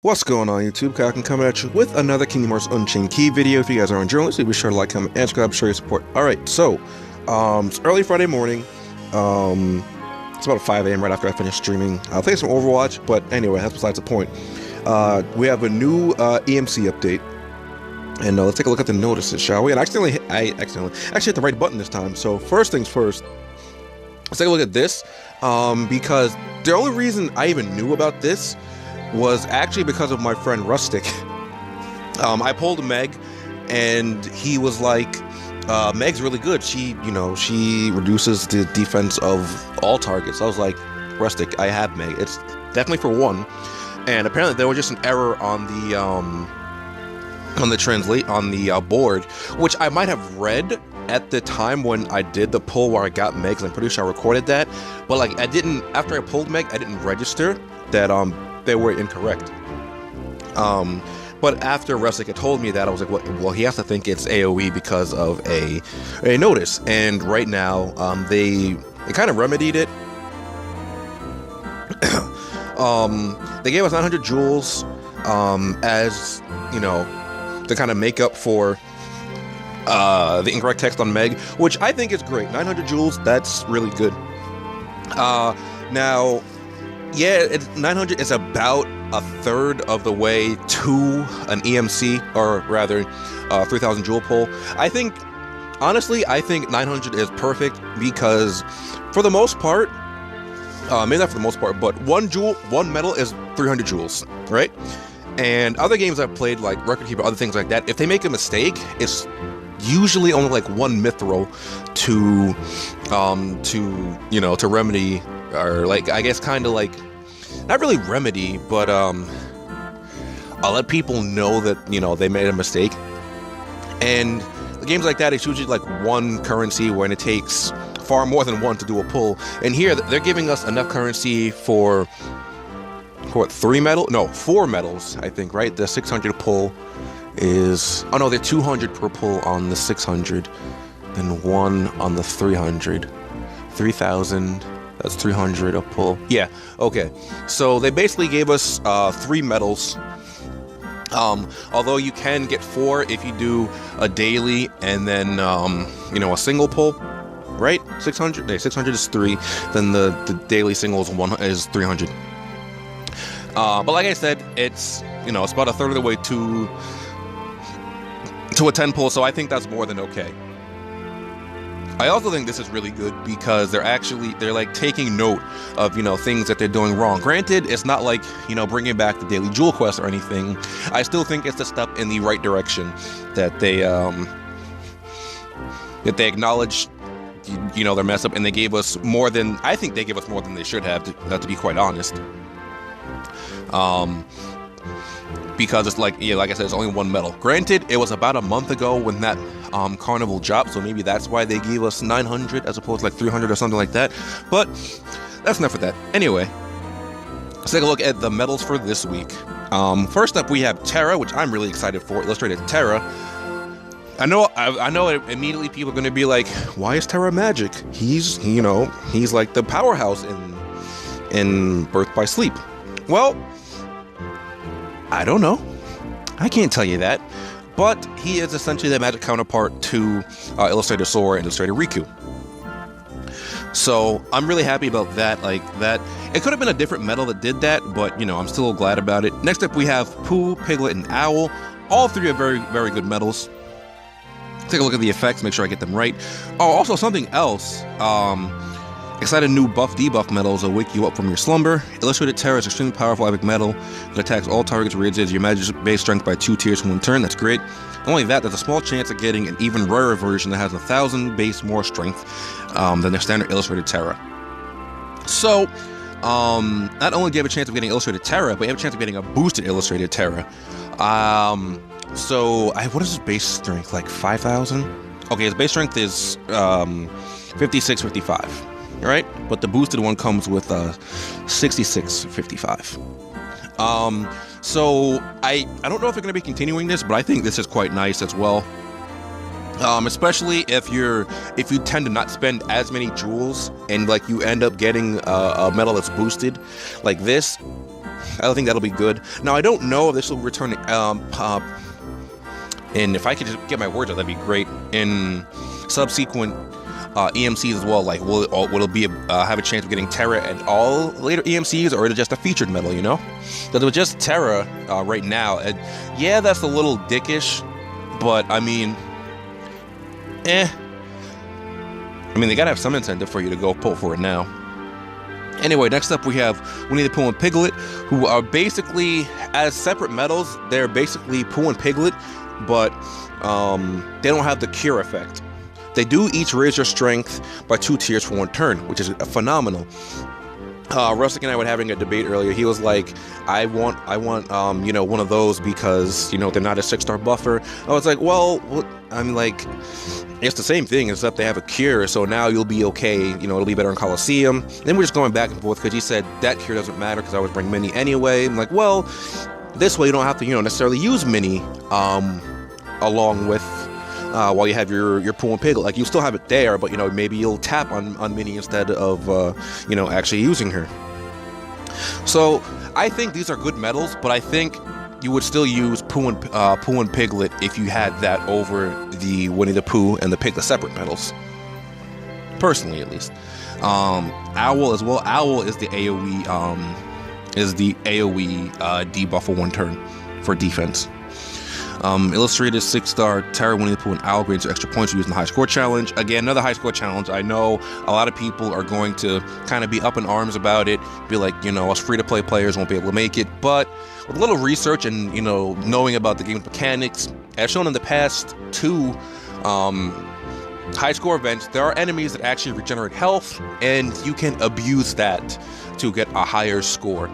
What's going on, YouTube? Kakin coming at you with another Kingdom Hearts Unchained Key video. If you guys are enjoying this, be sure to like, comment, and subscribe, show your support. Alright, so, it's early Friday morning. It's about 5 a.m. right after I finished streaming. I'll play some Overwatch, but anyway, that's besides the point. We have a new EMC update. And let's take a look at the notices, shall we? And I accidentally hit the right button this time. So, first things first, let's take a look at this. Because the only reason I even knew about this was actually because of my friend Rustic. I pulled Meg, and he was like, Meg's really good. She reduces the defense of all targets. I was like, Rustic, I have Meg. It's definitely for one. And apparently there was just an error on the board, which I might have read at the time when I did the pull where I got Meg, 'cause I'm pretty sure I recorded that. But like, after I pulled Meg, I didn't register that they were incorrect. But after Rustic had told me that, I was like, well, he has to think it's AoE because of a notice. And right now, they kind of remedied it. They gave us 900 joules as, to kind of make up for the incorrect text on Meg, which I think is great. 900 joules, that's really good. Now, yeah, 900 is about a third of the way to an EMC, or rather, 3000 joule pull. Honestly, I think 900 is perfect because, for the most part, maybe not for the most part, but one medal is 300 joules, right? And other games I've played, like Record Keeper, other things like that, if they make a mistake, it's usually only like one mithril to remedy, or like, I guess kind of like, not really remedy, but I'll let people know that, they made a mistake. And the games like that, it's usually like one currency when it takes far more than one to do a pull. And here, they're giving us enough currency for what, 4 medals, I think, right? The 600 pull is, oh no, they're 200 per pull on the 600, then 1 on the 300, 3,000, that's 300 a pull. Yeah, okay. So they basically gave us 3 medals. Although you can get 4 if you do a daily and then, a single pull, right? 600 is 3, then the daily single is 300. But like I said, it's, it's about a third of the way to a 10 pull, so I think that's more than okay. I also think this is really good because they're like taking note of, things that they're doing wrong. Granted, it's not like, bringing back the daily jewel quest or anything. I still think it's a step in the right direction that they acknowledge, their mess up, and they gave us more than, I think they gave us more than they should have, to be quite honest. Because it's like I said, it's only 1 medal. Granted, it was about a month ago when that carnival dropped, so maybe that's why they gave us 900 as opposed to like 300 or something like that. But that's enough of that. Anyway, let's take a look at the medals for this week. First up, we have Terra, which I'm really excited for. Illustrated Terra. I know. Immediately, people are going to be like, "Why is Terra magic? He's like the powerhouse in Birth by Sleep." Well, I don't know. I can't tell you that. But he is essentially the magic counterpart to Illustrator Sora and Illustrator Riku. So I'm really happy about that. Like that, it could have been a different medal that did that, but I'm still glad about it. Next up, we have Pooh, Piglet, and Owl. All 3 are very, very good medals. Take a look at the effects, make sure I get them right. Oh, also something else. Excited new buff debuff medals will wake you up from your slumber. Illustrated Terra is extremely powerful epic medal that attacks all targets, raises your magic base strength by 2 tiers in 1 turn. That's great. Not only that, there's a small chance of getting an even rarer version that has 1,000 base more strength than their standard Illustrated Terra. So, not only do you have a chance of getting Illustrated Terra, but you have a chance of getting a boosted Illustrated Terra. What is his base strength? Like 5,000? Okay, his base strength is 56, 55. Right, but the boosted one comes with 6655. So I don't know if they're going to be continuing this, but I think this is quite nice as well. Especially if you tend to not spend as many jewels and like you end up getting a medal that's boosted like this. I think that'll be good. Now, I don't know if this will return and if I could just get my words out, that'd be great. In subsequent EMCs as well, like will it be have a chance of getting Terra and all later EMCs, or is it just a featured medal, you know? Because with just Terra right now, yeah, that's a little dickish, but I mean, I mean, they gotta have some incentive for you to go pull for it now. Anyway, next up we have Winnie the Pooh and Piglet, who are basically, as separate medals, they're basically Pooh and Piglet, but they don't have the cure effect. They do each raise your strength by 2 tiers for 1 turn, which is phenomenal. Rustic and I were having a debate earlier. He was like, I want you know, one of those because, you know, they're not a 6-star buffer. I was like, well, I'm like, it's the same thing, except they have a cure, so now you'll be okay, you know, it'll be better in Coliseum. Then we're just going back and forth because he said that cure doesn't matter because I always bring Mini anyway. I'm like, well, this way you don't have to, you know, necessarily use Mini along with while you have your Pooh and Piglet. Like, you still have it there, but, you know, maybe you'll tap on Mini instead of you know, actually using her. So I think these are good medals, but I think you would still use Pooh and Piglet if you had that over the Winnie the Pooh and the Piglet separate medals. Personally, at least. Owl as well. Owl is the AoE debuff for 1 turn for defense. Illustrated 6-star Terra, Winnie the Pooh, and Owl grades extra points for using the high score challenge. Again, another high score challenge. I know a lot of people are going to kind of be up in arms about it, be like, you know, us free-to-play players won't be able to make it, but with a little research and, you know, knowing about the game's mechanics, as shown in the past 2 high score events, there are enemies that actually regenerate health, and you can abuse that to get a higher score.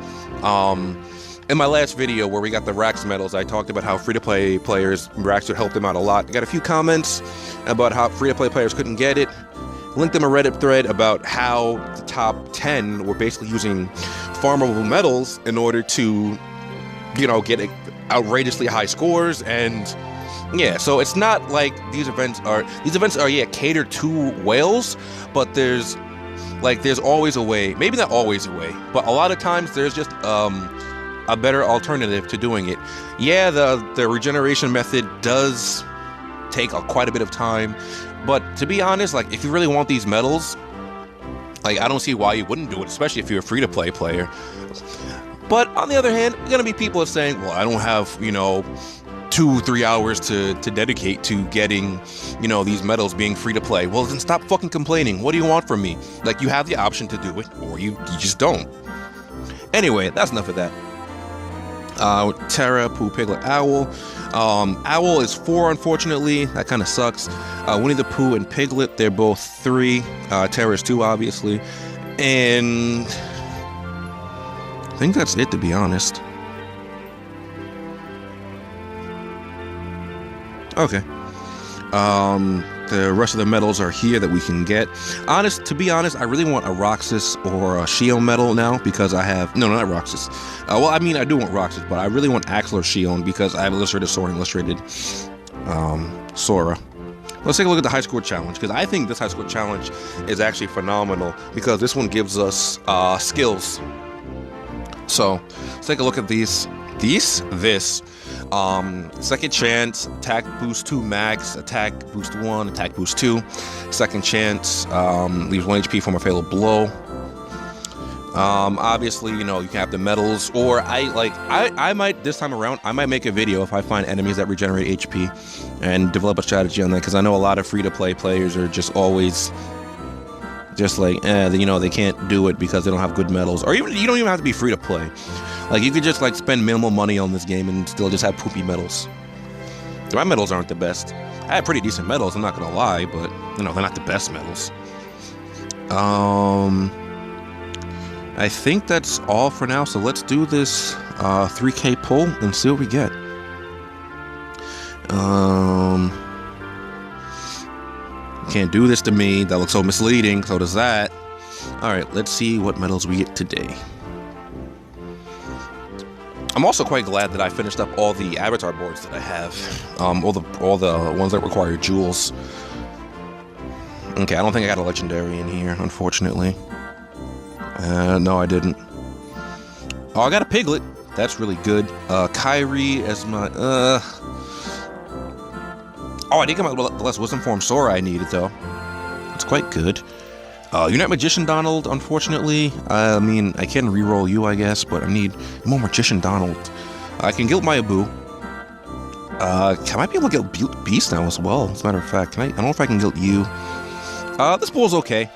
In my last video where we got the Rax medals, I talked about how free-to-play players, Rax would help them out a lot. I got a few comments about how free-to-play players couldn't get it. Linked them a Reddit thread about how the top 10 were basically using farmable medals in order to, you know, get outrageously high scores. And yeah, so it's not like these events are yeah, catered to whales, but there's always a way, maybe not always a way, but a lot of times there's just a better alternative to doing it. Yeah, the regeneration method does take quite a bit of time, but to be honest, like, if you really want these medals, like, I don't see why you wouldn't do it, especially if you're a free-to-play player. But on the other hand, there's gonna be people saying, well, I don't have, you know, 2-3 hours to dedicate to getting, you know, these medals being free to play. Well, then stop fucking complaining. What do you want from me? Like, you have the option to do it, or you just don't. Anyway, that's enough of that. Terra, Pooh, Piglet, Owl. Owl is 4, unfortunately. That kind of sucks. Winnie the Pooh and Piglet, they're both 3. Terra is 2, obviously. And I think that's it, to be honest. Okay. The rest of the medals are here that we can get. To be honest, I really want a Roxas or a Shion medal now because I have... No, not Roxas. Well, I mean, I do want Roxas, but I really want Axel or Shion because I have illustrated Sora and illustrated Sora. Let's take a look at the high score challenge, because I think this high score challenge is actually phenomenal because this one gives us skills. So let's take a look at these. Second chance, attack boost 2 max, attack boost 1, attack boost 2. Second chance, leaves 1 HP from a fatal blow. Obviously, you know, you can have the medals, or I might, this time around, I might make a video if I find enemies that regenerate HP and develop a strategy on that, because I know a lot of free-to-play players are just always just like, you know, they can't do it because they don't have good medals, or even, you don't even have to be free-to-play. Like, you could just, like, spend minimal money on this game and still just have poopy medals. My medals aren't the best. I have pretty decent medals, I'm not gonna lie, but, you know, they're not the best medals. I think that's all for now, so let's do this 3K poll and see what we get. Can't do this to me, that looks so misleading, so does that. Alright, let's see what medals we get today. I'm also quite glad that I finished up all the avatar boards that I have. All the ones that require jewels. Okay, I don't think I got a legendary in here, unfortunately. No, I didn't. Oh, I got a Piglet. That's really good. Kyrie as my, Oh, I did come out with the less wisdom form Sora I needed, though. It's quite good. You're not Magician Donald, unfortunately. I mean, I can reroll you, I guess, but I need more Magician Donald. I can guilt my Abu. I might be able to guilt Beast now as well, as a matter of fact. I don't know if I can guilt you. This pool's okay.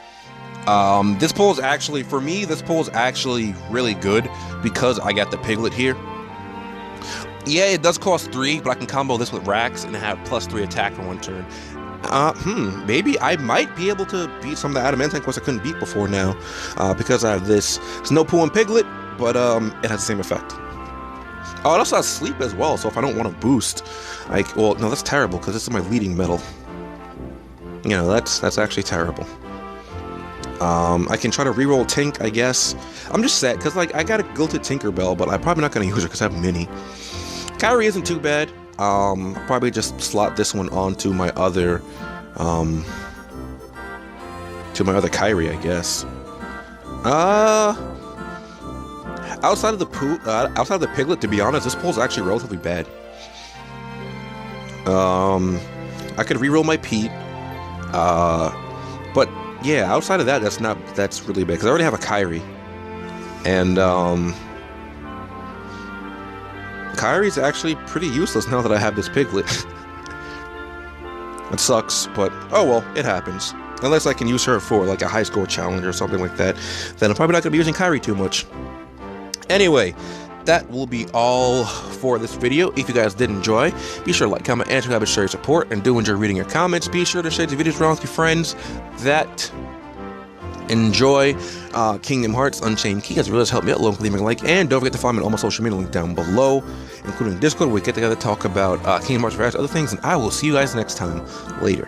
This pool is actually, for me, this pool is actually really good because I got the Piglet here. Yeah, it does cost 3, but I can combo this with Rax and have +3 attack for 1 turn. Maybe I might be able to beat some of the Adamantine quests I couldn't beat before now, because I have this Snow Pool and Piglet, but it has the same effect. Oh, it also has Sleep as well, so if I don't want to boost, well, no, that's terrible, because this is my leading metal. You know, that's actually terrible. I can try to reroll Tink, I guess. I'm just sad, because, like, I got a Guilted Tinkerbell, but I'm probably not going to use her because I have Mini. Kyrie isn't too bad. I'll probably just slot this one onto my other, Kyrie, I guess. Outside of the Piglet, to be honest, this pool's actually relatively bad. I could reroll my Pete, but yeah, outside of that, that's really bad because I already have a Kyrie, and Kyrie's actually pretty useless now that I have this Piglet. It sucks, but oh well, it happens. Unless I can use her for like a high score challenge or something like that, then I'm probably not going to be using Kyrie too much. Anyway, that will be all for this video. If you guys did enjoy, be sure to like, comment, and subscribe, and share your support. And do enjoy reading your comments. Be sure to share the videos around with your friends that enjoy Kingdom Hearts Unchained Key. As well as help me out, leaving a like, and don't forget to follow me on all my social media link down below, including Discord, where we get together to talk about Kingdom Hearts and various other things. And I will see you guys next time. Later.